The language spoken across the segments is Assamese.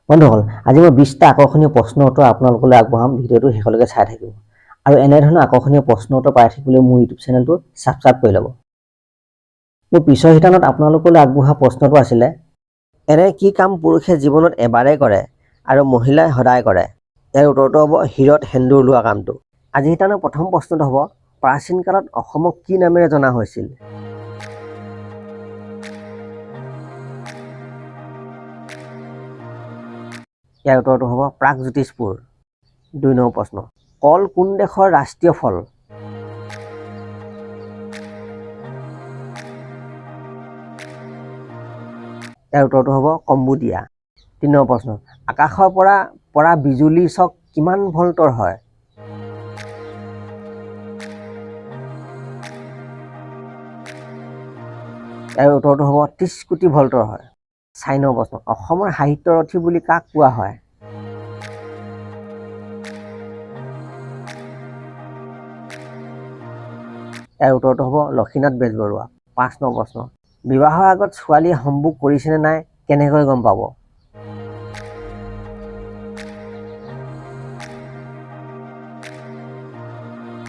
বন্ধুসকল আজি মই 20টা আকৰ্ষণীয় প্ৰশ্ন উত্তৰ আপোনালোকলৈ আগবঢ়াম ভিডিঅ'টো শেষলৈকে চাই থাকিব আৰু এনে ধৰণৰ আকৰ্ষণীয় প্ৰশ্ন উত্তৰ পাই থাকিবলৈ মোৰ ইউটিউব চেনেলটো সাবস্ক্ৰাইব কৰি ল'ব মোৰ পিছৰ হিতানত আপোনালোকলৈ আগবঢ়া প্ৰশ্নটো আছিলে এনে কি কাম পুৰুষে জীৱনত এবাৰেই কৰে আৰু মহিলাই সদায় কৰে ইয়াৰ উত্তৰটো হ'ব হিৰত সেন্দুৰ লোৱা কামটো আজি হিতানৰ প্ৰথম প্ৰশ্নটো হ'ব প্ৰাচীন কালত অসমক কি নামেৰে জনা হৈছিল ইয়াৰ উত্তৰটো হ'ব প্ৰাগজ্যোতিষপুৰ 2 নম্বৰ প্ৰশ্ন কল কোন দেশৰ ৰাষ্ট্ৰীয় ফল ইয়াৰ উত্তৰটো হ'ব কম্বোডিয়া 3 নম্বৰ প্ৰশ্ন আকাশৰ পৰা বিজুলী চক কিমান ভল্টৰ হয় ইয়াৰ উত্তৰটো হ'ব 30 কোটি ভল্টৰ হয় 4 নম্বৰ প্ৰশ্ন অসমৰ সাহিত্য ৰথী বুলি কাক কোৱা হয় ইয়াৰ উত্তৰটো হ'ব লক্ষীনাথ বেজবৰুৱা 5 নম্বৰ প্ৰশ্ন বিবাহৰ আগত ছোৱালী সম্ভোগ কৰিছে নে নাই কেনেকৈ গম পাব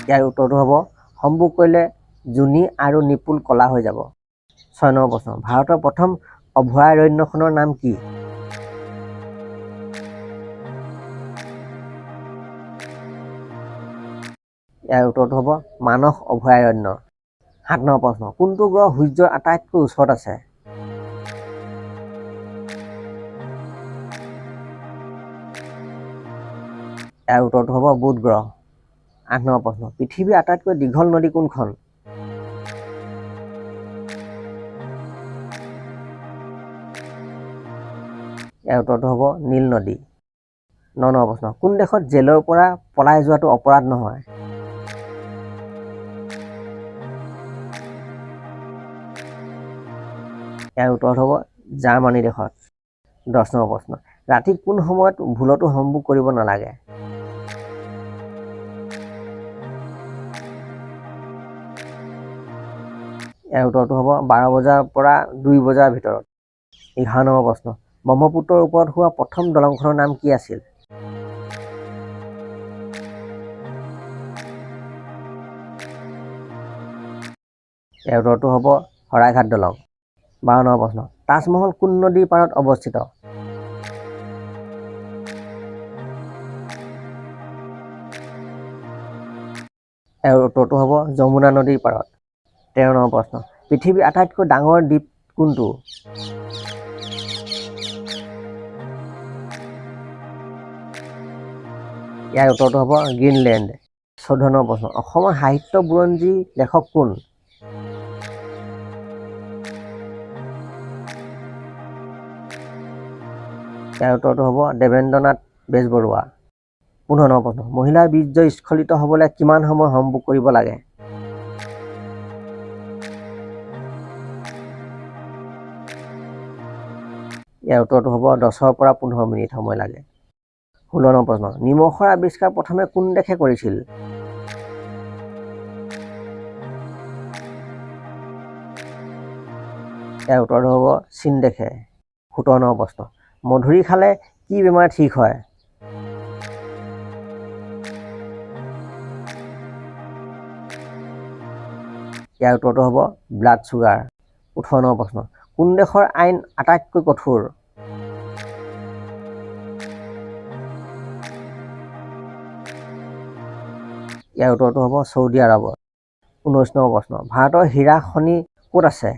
ইয়াৰ উত্তৰটো হ'ব সম্ভোগ কৰিলে জুনি আৰু নিপুল কলা হৈ যাব 6 নম্বৰ প্ৰশ্ন ভাৰতৰ প্ৰথম অভয়াৰণ্যখনৰ নাম কি ইয়াৰ উত্তৰটো হ'ব মানস অভয়াৰণ্য 7 নম্বৰ প্ৰশ্ন কোনটো গ্ৰহ সূৰ্যৰ আটাইতকৈ ওচৰত আছে ইয়াৰ উত্তৰটো হ'ব বুধ গ্ৰহ 8 নম্বৰ প্ৰশ্ন পৃথিৱীৰ আটাইতকৈ দীঘল নদী কোনখন ইয়াৰ উত্তৰটো হ'ব নীল নদী 9 নম্বৰ প্ৰশ্ন কোন দেশত জেলৰ পৰা পলাই যোৱাটো অপৰাধ নহয় ইয়াৰ উত্তৰটো হ'ব জাৰ্মানী দেশত 10 নম্বৰ প্ৰশ্ন ৰাতি কোন সময়ত ভুলতো সম্ভোগ কৰিব নালাগে ইয়াৰ উত্তৰটো হ'ব 12 বজাৰ পৰা 2 বজাৰ ভিতৰত 11 নম্বৰ প্ৰশ্ন ব্ৰহ্মপুত্ৰৰ ওপৰত হোৱা প্ৰথম দলংখনৰ নাম কি আছিল ইয়াৰ উত্তৰটো হ'ব শৰাইঘাট দলং 12 নম্বৰ প্ৰশ্ন তাজমহল কোন নদীৰ পাৰত অৱস্থিত ইয়াৰ উত্তৰটো হ'ব যমুনা নদীৰ পাৰত 13 নম্বৰ প্ৰশ্ন পৃথিৱীৰ আটাইতকৈ ডাঙৰ দ্বীপ কোনটো ইয়াৰ উত্তৰটো হ'ব গ্ৰীণলেণ্ড 14 নম্বৰ প্ৰশ্ন অসমৰ সাহিত্য বুৰঞ্জী লেখক কোন ইয়াৰ উত্তৰটো হ'ব দেৱেন্দ্ৰনাথ বেজবৰুৱা 15 নম্বৰ প্ৰশ্ন মহিলাৰ বীৰ্য স্খলিত হ'বলৈ কিমান সময় সম্ভোগ কৰিব লাগে ইয়াৰ উত্তৰটো হ'ব 10 পৰা 15 মিনিট সময় লাগে 16 নম্বৰ প্ৰশ্ন নিমখৰ আৱিষ্কাৰ প্ৰথমে কোন দেশে কৰিছিল ইয়াৰ উত্তৰটো হ'ব চীন দেশে 17 নম্বৰ প্ৰশ্ন মধুৰি খালে কি বেমাৰ ঠিক হয় ইয়াৰ উত্তৰটো হ'ব ব্লাড চুগাৰ 18 নম্বৰ প্ৰশ্ন কোন দেশৰ আইন আটাইতকৈ কঠোৰ ইয়াৰ উত্তৰটো হ'ব সৌদি আৰৱৰ 19 নম্বৰ প্ৰশ্ন ভাৰতৰ হীৰা খনি ক'ত আছে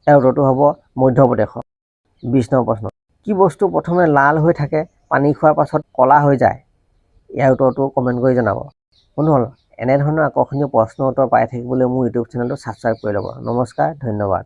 ইয়াৰ উত্তৰটো হ'ব মধ্যপ্ৰদেশত 20 নম্বৰ প্ৰশ্ন কি বস্তু প্ৰথমে লাল হৈ থাকে পানী খোৱাৰ পাছত কলা হৈ যায় ইয়াৰ উত্তৰটো কমেণ্ট কৰি জনাব বন্ধুসকল এনে ধৰণৰ আকৰ্ষণীয় প্ৰশ্ন উত্তৰ পাই থাকিবলৈ মোৰ ইউটিউব চেনেলটো সাবস্ক্ৰাইব কৰি ল'ব নমস্কাৰ ধন্যবাদ